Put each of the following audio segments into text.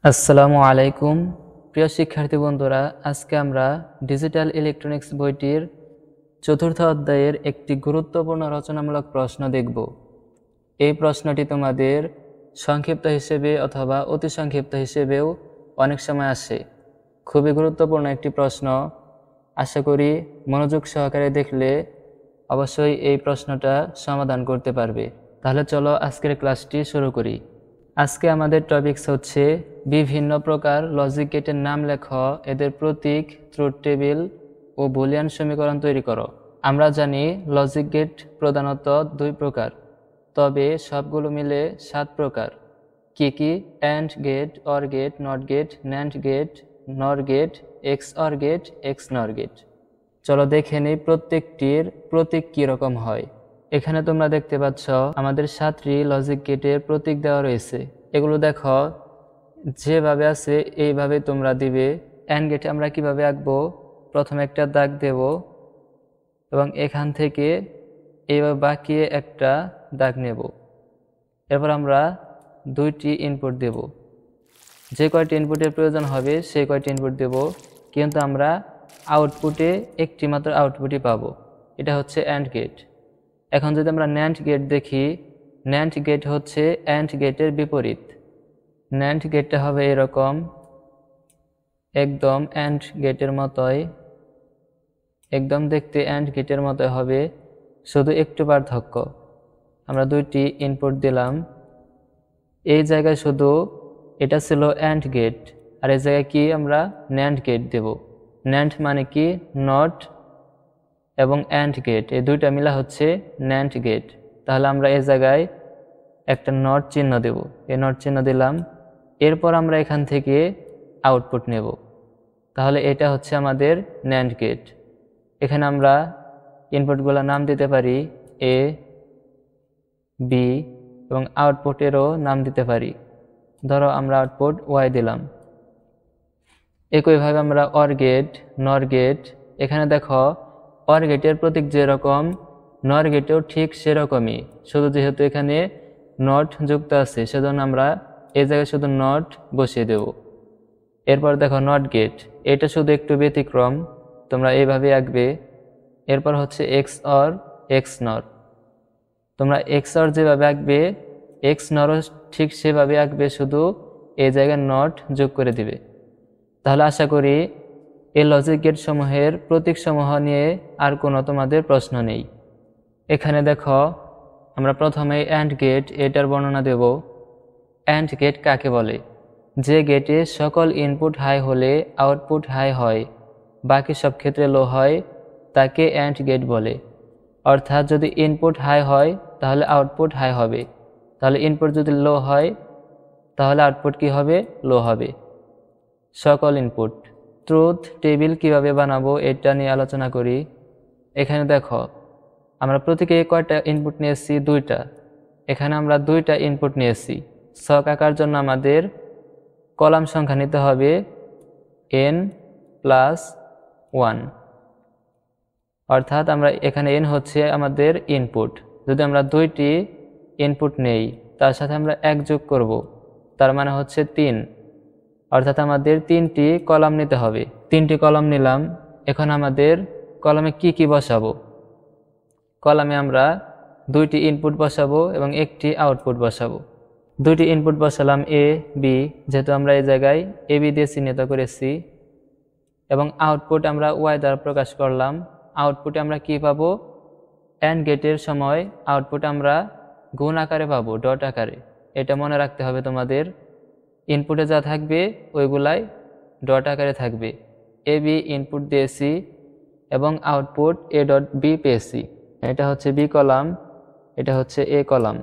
আসসালামু আলাইকুম প্রিয় শিক্ষার্থী বন্ধুরা, আজকে আমরা ডিজিটাল ইলেকট্রনিক্স বইটির চতুর্থ অধ্যায়ের একটি গুরুত্বপূর্ণ রচনামূলক প্রশ্ন দেখব। এই প্রশ্নটি তোমাদের সংক্ষিপ্ত হিসেবে অথবা অতি সংক্ষিপ্ত হিসেবেও অনেক সময় আসে। খুবই গুরুত্বপূর্ণ একটি প্রশ্ন। আশা করি মনোযোগ সহকারে দেখলে অবশ্যই এই প্রশ্নটা সমাধান করতে পারবে। তাহলে চলো আজকের ক্লাসটি শুরু করি। আজকে আমাদের টপিকস হচ্ছে বিভিন্ন প্রকার লজিক গেটের নাম লেখো, এদের প্রতীক, ট্রুথ টেবিল ও বুলিয়ান সমীকরণ তৈরি করো। আমরা জানি লজিক গেট প্রধানত দুই প্রকার, তবে সবগুলো মিলে 7 প্রকার। কি কি? AND gate, OR gate, NOT gate, NAND gate, NOR gate, x or gate, X NOR gate. চলো দেখে নিই প্রত্যেকটির প্রতীক কীরকম হয়। এখানে তোমরা দেখতে পাচ্ছ আমাদের 7টি লজিক গেটের প্রতীক দেওয়া রয়েছে। এগুলো দেখো যেভাবে আছে এইভাবে তোমরা দিবে। অ্যান্ড গেটে আমরা কিভাবে আঁকবো? প্রথমে একটা দাগ দেব এবং এখান থেকে এইভাবে বাঁকিয়ে একটা দাগ নেব। এরপর আমরা 2টি ইনপুট দেব। যে কয়টি ইনপুটের প্রয়োজন হবে সেই কয়টি ইনপুট দেব, কিন্তু আমরা আউটপুটে একটি মাত্র আউটপুটই পাবো। এটা হচ্ছে অ্যান্ড গেট। এখন যদি আমরা ন্যান্ড গেট দেখি, ন্যান্ড গেট হচ্ছে অ্যান্ড গেটের বিপরীত। ন্যান্ড গেটটা হবে এরকম, একদম অ্যান্ড গেটের মতোই, একদম দেখতে অ্যান্ড গেটের মতো হবে, শুধু একটু পার্থক্য। আমরা 2টি ইনপুট দিলাম, এই জায়গায় শুধু এটা ছিল অ্যান্ড গেট, আর এই জায়গায় কি আমরা ন্যান্ড গেট দেব। ন্যান্ড মানে কি? নট এবং অ্যান্ড গেট, এই দুইটা মিলা হচ্ছে ন্যান্ড গেট। তাহলে আমরা এই জায়গায় একটা নট চিহ্ন দেব, এই নট চিহ্ন দিলাম। এরপর আমরা এখান থেকে আউটপুট নেব। তাহলে এটা হচ্ছে আমাদের ন্যান্ড গেট। এখানে আমরা ইনপুটগুলো নাম দিতে পারি এ, বি এবং আউটপুটেরও নাম দিতে পারি। ধরো আমরা আউটপুট ওয়াই দিলাম। একইভাবে আমরা অর গেট, নর গেট, এখানে দেখো অর গেটের প্রতীক যেরকম নর গেটেও ঠিক সেরকমই, শুধু যেহেতু এখানে নট যুক্ত আছে সেজন্য আমরা এই জায়গায় শুধু নট বসিয়ে দেব। এরপর দেখো নট গেট, এটা শুধু একটু ব্যতিক্রম, তোমরা এইভাবে আঁকবে। এরপর হচ্ছে এক্স অর, এক্স নর। তোমরা এক্স অর যেভাবে আঁকবে এক্স নরও ঠিক সেভাবে আঁকবে, শুধু এই জায়গায় নট যোগ করে দিবে। তাহলে আশা করি এই লজিক গেট সমূহের প্রতীক সমূহ নিয়ে আর কোনো তোমাদের প্রশ্ন নেই। এখানে দেখো আমরা প্রথমে অ্যান্ড গেট, এটার বর্ণনা দেব। অ্যান্ড গেট কাকে বলে? যে গেটে সকল ইনপুট হাই হলে আউটপুট হাই হয়, বাকি সব ক্ষেত্রে লো হয়, তাকে অ্যান্ড গেট বলে। অর্থাৎ যদি ইনপুট হাই হয় তাহলে আউটপুট হাই হবে, তাহলে ইনপুট যদি লো হয় তাহলে আউটপুট কি হবে? লো হবে। সকল ইনপুট। ট্রুথ টেবিল কিভাবে বানাবো এটা নিয়ে আলোচনা করি। এখানে দেখো আমরা প্রত্যেকে কয়টা ইনপুট নিয়েছি? 2টা। এখানে আমরা 2টা ইনপুট নিয়েছি। ছক আঁকার জন্য আমাদের কলাম সংখ্যা নিতে হবে n+1, অর্থাৎ আমরা এখানে n হচ্ছে আমাদের ইনপুট। যদি আমরা 2টি ইনপুট নেই, তার সাথে আমরা 1 যোগ করব, তার মানে হচ্ছে 3, অর্থাৎ আমাদের 3টি কলাম নিতে হবে। 3টি কলাম নিলাম। এখন আমাদের কলামে কি কি বসাবো? কলামে আমরা 2টি ইনপুট বসাবো এবং একটি আউটপুট বসাবো। 2টি ইনপুট বসালাম এ, বি, যেহেতু আমরা এই জায়গায় এ বি দিয়ে চিহ্নিত করেছি, এবং আউটপুট আমরা ওয়াই দ্বারা প্রকাশ করলাম। আউটপুটে আমরা কি পাবো? অ্যান্ড গেটের সময় আউটপুট আমরা গুণ আকারে পাবো, ডট আকারে। এটা মনে রাখতে হবে তোমাদের। ইনপুটে যা থাকবে ওইগুলাই ডট আকারে থাকবে। এ বি ইনপুট দিয়েছি এবং আউটপুট এ ডট বি পেয়েছি। এটা হচ্ছে বি কলাম, এটা হচ্ছে এ কলাম।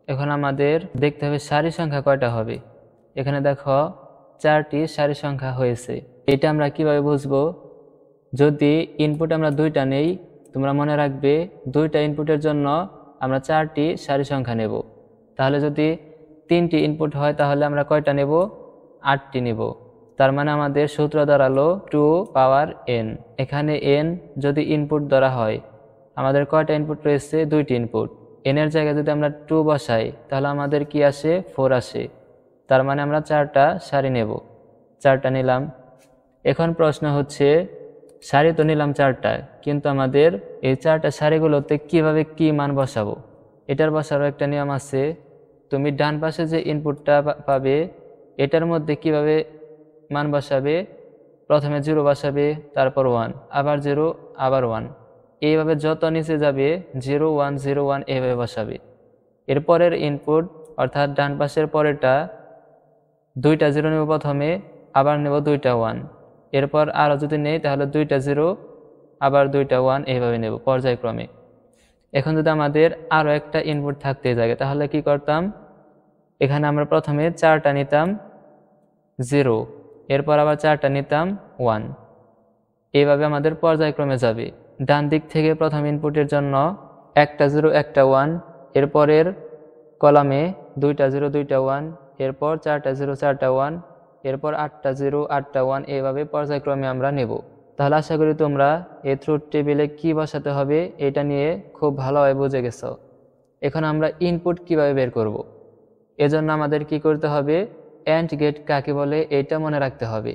এখন আমাদের দেখতে হবে সারি সংখ্যা কয়টা হবে। এখানে দেখো 4টি সারি সংখ্যা হয়েছে। এটা আমরা কিভাবে বুঝবো? যদি ইনপুট আমরা 2টা নেই, তোমরা মনে রাখবে 2টা ইনপুটের জন্য আমরা 4টি সারি সংখ্যা নেব। তাহলে যদি 3টি ইনপুট হয় তাহলে আমরা কয়টা নেব? 8টি নেব। তার মানে আমাদের সূত্র দাঁড়ালো 2 পাওয়ার n। এখানে n যদি ইনপুট ধরা হয়, আমাদের কয়টা ইনপুট রয়েছে? 2টি ইনপুট। n এর জায়গায় যদি আমরা 2 বসাই তাহলে আমাদের কি আসে? 4 আসে। তার মানে আমরা 4টা সারি নেব। 4টা নিলাম। এখন প্রশ্ন হচ্ছে সারি তো নিলাম 4টা, কিন্তু আমাদের এই 4টা সারিগুলোতে কিভাবে কি মান বসাবো? এটার বসারও একটা নিয়ম আছে। তুমি ডান পাশে যে ইনপুটটা পাবে এটার মধ্যে কিভাবে মান বসাবে? প্রথমে 0 বসাবে, তারপর 1, আবার 0, আবার 1, এইভাবে যত নিচে যাবে 0 1 0 1 এইভাবে বসাবে। এরপরের ইনপুট অর্থাৎ ডান পাশের পরেরটা 2টা 0 নেব প্রথমে, আবার নেব 2টা 1, এরপর আরও যদি নেই তাহলে 2টা 0 আবার 2টা 1 এইভাবে নেব পর্যায়ক্রমে। এখন যদি আমাদের আরও একটা ইনপুট থাকতে যায় তাহলে কি করতাম? এখানে আমরা প্রথমে 4টা নিতাম 0, এরপর আবার 4টা নিতাম 1, এইভাবে আমাদের পর্যায়ক্রমে যাবে। ডান দিক থেকে প্রথম ইনপুটের জন্য একটা 0 একটা 1, এরপরের কলামে 2টা 0 2টা 1, এরপর 4টা 0 4টা 1, এরপর 8টা 0 8টা 1, এইভাবে পর্যায়ক্রমে আমরা নেব। তাহলে আশা করি তোমরা এই ট্রুথ টেবিলে কি বসাতে হবে এটা নিয়ে খুব ভালোভাবে বুঝে গেছো। এখন আমরা ইনপুট কিভাবে বের করব? এজন্য আমাদের কি করতে হবে? অ্যান্ড গেট কাকে বলে এটা মনে রাখতে হবে।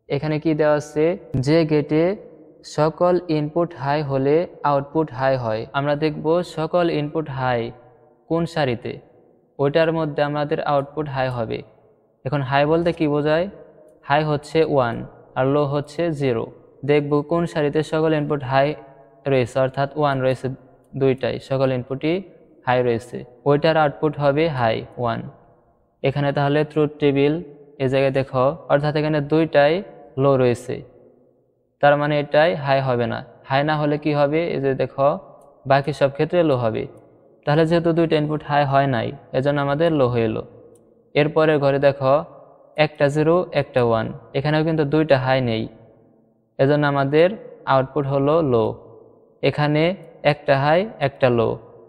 এখানে কি দেওয়া আছে? যে গেটে সকল ইনপুট হাই হলে আউটপুট হাই হয়। আমরা দেখব সকল ইনপুট হাই কোন সারিতে, ওইটার মধ্যে আমাদের আউটপুট হাই হবে। এখন হাই বলতে কি বোঝায়? হাই হচ্ছে 1 আর লো হচ্ছে 0। দেখব কোন সারিতে সকল ইনপুট হাই রয়েছে, অর্থাৎ 1 রয়েছে, দুইটাই সকল ইনপুটই হাই রয়েছে, ওইটার আউটপুট হবে হাই 1। এখানে তাহলে ট্রুথ টেবিল এই জায়গায় দেখো, অর্থাৎ এখানে দুইটাই লো রয়েছে, তার মানে এটাই হাই হবে না। হাই না হলে কি হবে? এই যে দেখো বাকি সব ক্ষেত্রে লো হবে। তাহলে যেহেতু দুইটা ইনপুট হাই হয় নাই এজন্য আমাদের লো হইল। এরপরে ঘরে দেখো একটা 0 একটা 1, এখানেও কিন্তু দুইটা হাই নেই, এজন্য আমাদের আউটপুট হলো লো। এখানে একটা হাই একটা লো,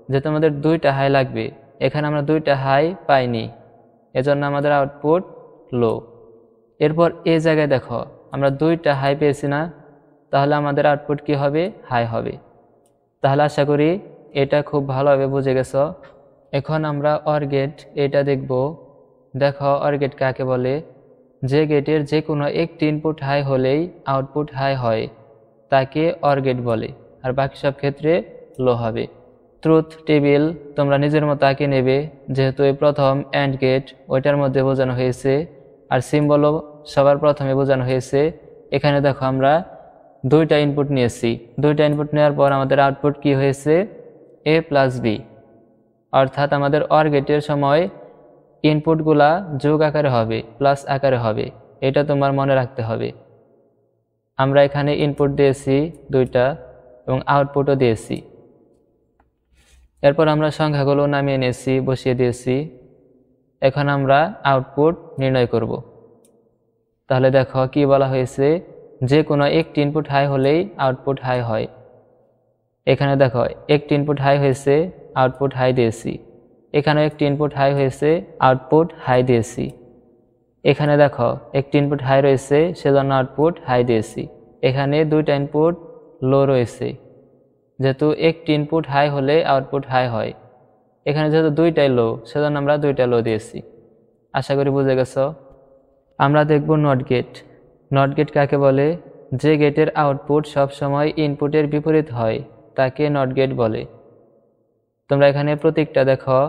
যেহেতু আমাদের দুইটা হাই লাগবে, এখানে আমরা দুইটা হাই পাইনি, এজন্য আমাদের আউটপুট লো। এরপর এই জায়গায় দেখো আমরা দুইটা হাই পেয়েছি না, তাহলে আমাদের আউটপুট কি হবে? হাই হবে। তাহলে আশা করি এটা খুব ভালোভাবে বুঝে গেছো। এখন আমরা অর গেট এটা দেখব। দেখো অর গেট কাকে বলে? যে গেটের যে কোনো একটি ইনপুট হাই হলেই আউটপুট হাই হয় তাকে অর গেট বলে, আর বাকি সব ক্ষেত্রে লো হবে। ট্রুথ টেবিল তোমরা নিজের মতো আঁকে নেবে, যেহেতু এই প্রথম অ্যান্ড গেট ওইটার মধ্যে বোঝানো হয়েছে, আর সিম্বলও সবার প্রথমে বোঝানো হয়েছে। এখানে দেখো আমরা দুইটা ইনপুট নিয়েছি, দুইটা ইনপুট নেওয়ার পর আমাদের আউটপুট কি হয়েছে? a প্লাস বি, অর্থাৎ আমাদের অর গেটের সময় ইনপুটগুলা যোগ আকারে হবে, প্লাস আকারে হবে, এটা তোমার মনে রাখতে হবে। আমরা এখানে ইনপুট দিয়েছি দুইটা এবং আউটপুটও দিয়েছি। এরপর আমরা সংখ্যাগুলো নামিয়ে নিয়েছি, বসিয়ে দিয়েছি। এখন আমরা আউটপুট নির্ণয় করব। তাহলে দেখো কি বলা হয়েছে? যে কোনো একটি ইনপুট হাই হলেই আউটপুট হাই হয়। এখানে দেখো একটি ইনপুট হাই হয়েছে, আউটপুট হাই দিয়েছি। এখানে একটি ইনপুট হাই হয়েছে, আউটপুট হাই দিয়েছি। এখানে দেখো একটি ইনপুট হাই রয়েছে, সেজন্য আউটপুট হাই দিয়েছি। এখানে দুইটা ইনপুট লো রয়েছে, যেহেতু একটি ইনপুট হাই হলে আউটপুট হাই হয়। এখানে যেহেতু দুইটাই লো, সেজন্য আমরা দুইটা লো দিয়েছি। আশা করি বুঝে গেছো। আমরা দেখব নট গেট। নট গেট কাকে বলে? যে গেটের আউটপুট সবসময় ইনপুটের বিপরীত হয় তাকে নট গেট বলে। তোমরা এখানে প্রতীকটা দেখো,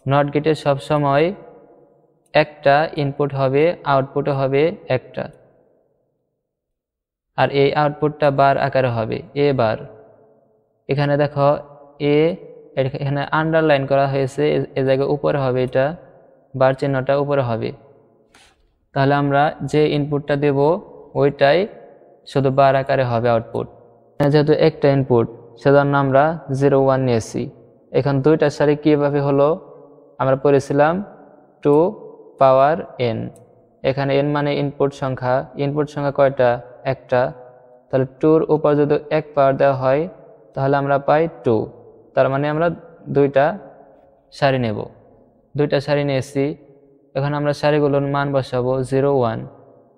নট গেটের সবসময় একটা ইনপুট হবে, আউটপুটও হবে একটা, আর এই আউটপুটটা বার আকারে হবে, এ বার। এখানে দেখো এ, এখানে আন্ডারলাইন করা হয়েছে, এ জায়গায় উপরে হবে, এটা বার চিহ্নটা উপরে হবে। তাহলে আমরা যে ইনপুটটা দেব ওইটাই শুধু বার আকারে হবে আউটপুট। যেহেতু একটা ইনপুট সেজন্য আমরা 0 1 নিয়েছি। এখন দুইটা সারি কীভাবে হলো? আমরা পড়েছিলাম 2 পাওয়ার n। এখানে n মানে ইনপুট সংখ্যা। ইনপুট সংখ্যা কয়টা? একটা। তাহলে 2-র উপর যদি 1 পাওয়ার দেওয়া হয় তাহলে আমরা পাই 2। তার মানে আমরা দুইটা সারি নেব। দুইটা সারি নিয়েছি। এখন আমরা সারিগুলোর মান বসাবো 0 1।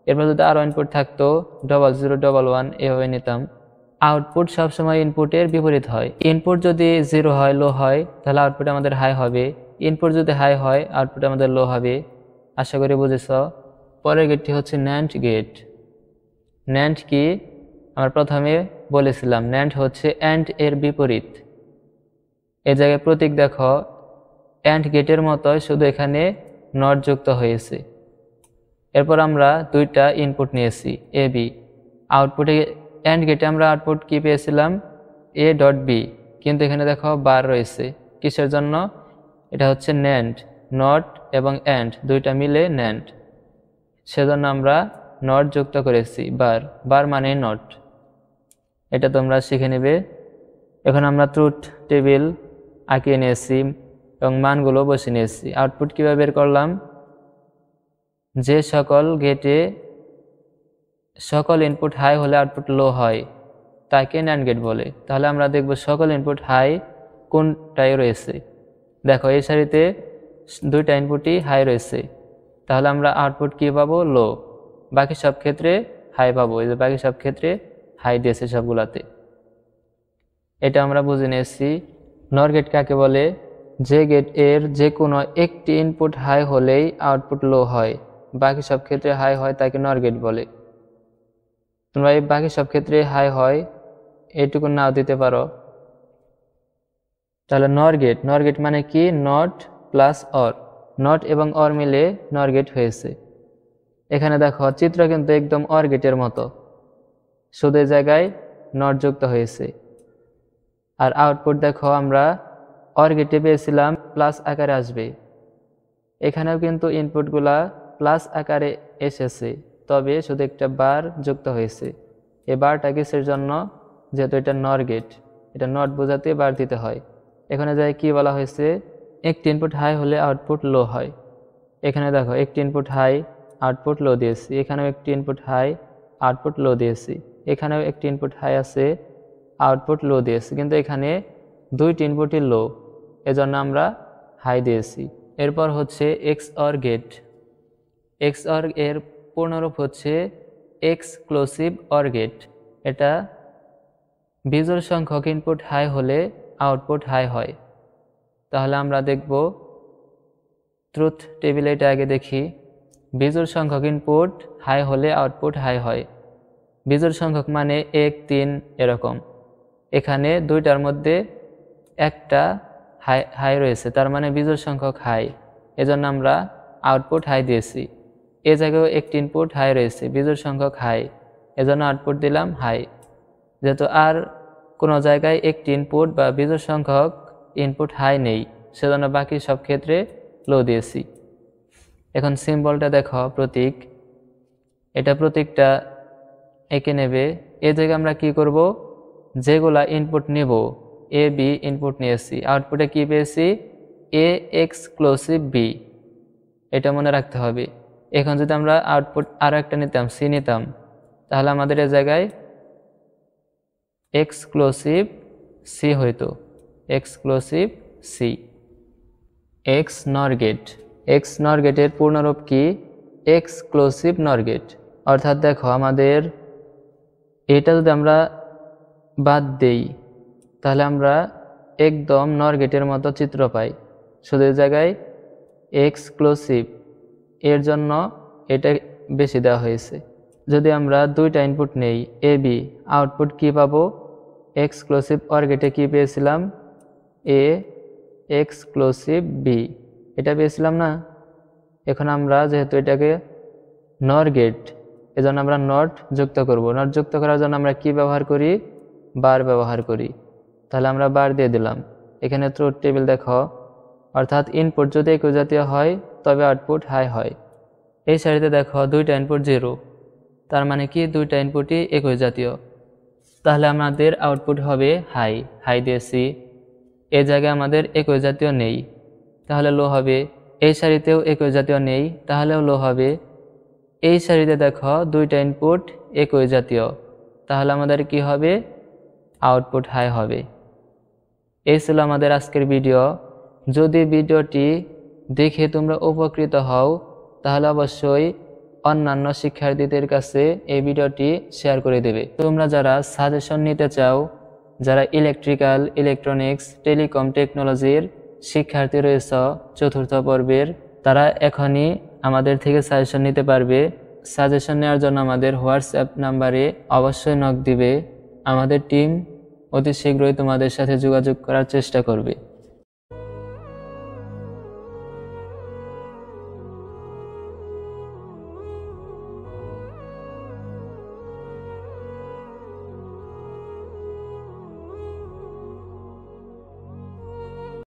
এরপর যদি আরও ইনপুট থাকতো 0 0 1 1 এভাবে নিতাম। আউটপুট সবসময় ইনপুটের বিপরীত হয়। ইনপুট যদি 0 হয়, লো হয়, তাহলে আউটপুট আমাদের হাই হবে। ইনপুট যদি হাই হয়, আউটপুট আমাদের লো হবে। আশা করি বুঝেছ। পরের গেটটি হচ্ছে ন্যান্ড গেট। ন্যান্ড কি আমরা প্রথমে বলেছিলাম, ন্যান্ড হচ্ছে অ্যান্ড এর বিপরীত। এই জায়গায় প্রতীক দেখো, অ্যান্ড গেটের মতোই, শুধু এখানে নট যুক্ত হয়েছে। এরপর আমরা দুইটা ইনপুট নিয়েছি এ বি। আউটপুটে অ্যান্ড গেটে আমরা আউটপুট কি পেয়েছিলাম, এ ডট বি, কিন্তু এখানে দেখো বার রয়েছে। কিসের জন্য? এটা হচ্ছে ন্যান্ড, নট এবং অ্যান্ড দুইটা মিলে ন্যান্ড, সেজন্য আমরা নট যুক্ত করেছি। বার, বার মানে নট, এটা তোমরা শিখে নেবে। এখন আমরা ট্রুথ টেবিল আঁকিয়ে নিয়েছি এবং মানগুলো বসে নিয়েছি। আউটপুট কীভাবে বের করলাম, যে সকল গেটে সকল ইনপুট হাই হলে আউটপুট লো হয় তাকে ন্যান্ড গেট বলে। তাহলে আমরা দেখব সকল ইনপুট হাই কোনটাই রয়েছে। দেখো এই সারিতে দুইটা ইনপুটই হাই রয়েছে, তাহলে আমরা আউটপুট কী পাবো, লো। বাকি সব ক্ষেত্রে হাই পাবো, এই যে বাকি সব ক্ষেত্রে হাই দিয়েছে সবগুলাতে। এটা আমরা বুঝে নিয়েছি। নর গেট কাকে বলে, যে গেট এর যে কোনো একটি ইনপুট হাই হলেই আউটপুট লো হয়, বাকি সব ক্ষেত্রে হাই হয়, তাকে নর গেট বলে। তোমরা এই বাকি সব ক্ষেত্রে হাই হয় এইটুকু নাও দিতে পারো। তাহলে নর গেট, নর গেট মানে কি, নট প্লাস অর, নট এবং অর মিলে নর গেট হয়েছে। এখানে দেখো চিত্র কিন্তু একদম অর গেটের মতো, শুধু এই জায়গায় নট যুক্ত হয়েছে। আর আউটপুট দেখো আমরা অর গেটে পেয়েছিলাম প্লাস আকারে আসবে, এখানেও কিন্তু ইনপুটগুলা প্লাস আকারে এসেছে, তবে শুধু একটা বার যুক্ত হয়েছে। এই বারটা কিসের জন্য, যেহেতু এটা নর গেট, এটা নট বোঝাতে বার দিতে হয়। এখানে যাই কি বলা হয়েছে, একটি ইনপুট হাই হলে আউটপুট লো হয়। এখানে দেখো একটি ইনপুট হাই, আউটপুট লো দিয়েছি, এখানেও একটি ইনপুট হাই, আউটপুট লো দিয়েছি, এখানেও একটি ইনপুট হাই আছে, আউটপুট লো দিয়েছি, কিন্তু এখানে দুইটি ইনপুটই লো, এজন্য আমরা হাই দিয়েছি। এরপর হচ্ছে x or gate. X or এর পূর্ণরূপ হচ্ছে এক্সক্লুসিভ অর গেট। এটা বিজোড় সংখ্যক ইনপুট হাই হলে আউটপুট হাই হয়। তাহলে আমরা দেখব ট্রুথ টেবিলে, এটা আগে দেখি। বিজোড় সংখ্যক ইনপুট হাই হলে আউটপুট হাই হয়। বিজোড় সংখ্যক মানে 1, 3 এরকম। এখানে দুইটার মধ্যে একটা হাই রয়েছে, তার মানে বিজোড় সংখ্যক হাই, এজন্য আমরা আউটপুট হাই দিয়েছি। এ জায়গায় একটি ইনপুট হাই রয়েছে, বিজোড় সংখ্যক হাই, এজন্য আউটপুট দিলাম হাই। যেহেতু আর কোনো জায়গায় একটি ইনপুট বা বিজোড় সংখ্যক ইনপুট হাই নেই, সেজন্য বাকি সব ক্ষেত্রে লো দিয়েছি। এখন সিম্বলটা দেখো, প্রতীক, এটা প্রতীকটা এঁকে নেবে। এ জায়গায় আমরা কি করব, যেগুলা ইনপুট নেব, এ বি ইনপুট নিয়েছি, আউটপুটে কি পেয়েছি, এ এক্সক্লুসিভ বি, এটা মনে রাখতে হবে। এখন যদি আমরা আউটপুট আরও একটা নিতাম, সি নিতাম, তাহলে আমাদের এ জায়গায় এক্সক্লুসিভ সি হইতো, exclusive C. X NOR gate, X নর গেটের পূর্ণরূপ কি, এক্সক্লুসিভ নর গেট। অর্থাৎ দেখো আমাদের এটা যদি আমরা বাদ দেই, তাহলে আমরা একদম নর গেটের মতো চিত্র পাই, শুধু এই জায়গায় এক্সক্লুসিভ, এর জন্য এটা বেশি দেওয়া হয়েছে। যদি আমরা দুইটা ইনপুট নেই এ বি, আউটপুট কি পাবো, এক্সক্লুসিভ অর গেটে কি পেয়েছিলাম, এ এক্সক্লুসিভ বি, এটা পেয়েছিলাম না। এখন আমরা যেহেতু এটাকে নর গেট, এজন্য আমরা নট যুক্ত করব। নট যুক্ত করার জন্য আমরা কি ব্যবহার করি, বার ব্যবহার করি। তাহলে আমরা বার দিয়ে দিলাম। এখানে ট্রুথ টেবিল দেখো, অর্থাৎ ইনপুট যদি একই জাতীয় হয় তবে আউটপুট হাই হয়। এই সারিতে দেখো দুইটা ইনপুট 0, তার মানে কি দুইটা ইনপুটই একই জাতীয়, তাহলে আমাদের আউটপুট হবে হাই, হাই দিয়েছি। এই জায়গায় আমাদের একই জাতীয় নেই, তাহলে লো হবে। এই সারিতেও একই জাতীয় নেই, তাহলেও লো হবে। এই সারিতে দেখো দুইটা ইনপুট একই জাতীয়, তাহলে আমাদের কি হবে, আউটপুট হাই হবে। এই ছিল আমাদের আজকের ভিডিও। যদি ভিডিওটি দেখে তোমরা উপকৃত হও, তাহলে অবশ্যই অন্যান্য শিক্ষার্থীদের কাছে এই ভিডিওটি শেয়ার করে দেবে। তোমরা যারা সাজেশন নিতে চাও, যারা ইলেকট্রিক্যাল, ইলেকট্রনিক্স, টেলিকম টেকনোলজির শিক্ষার্থী রয়েছে চতুর্থ পর্বের, তারা এখনই আমাদের থেকে সাজেশন নিতে পারবে। সাজেশন নেওয়ার জন্য আমাদের হোয়াটসঅ্যাপ নাম্বারে অবশ্যই নক দিবে। আমাদের টিম অতি শীঘ্রই তোমাদের সাথে যোগাযোগ করার চেষ্টা করবে।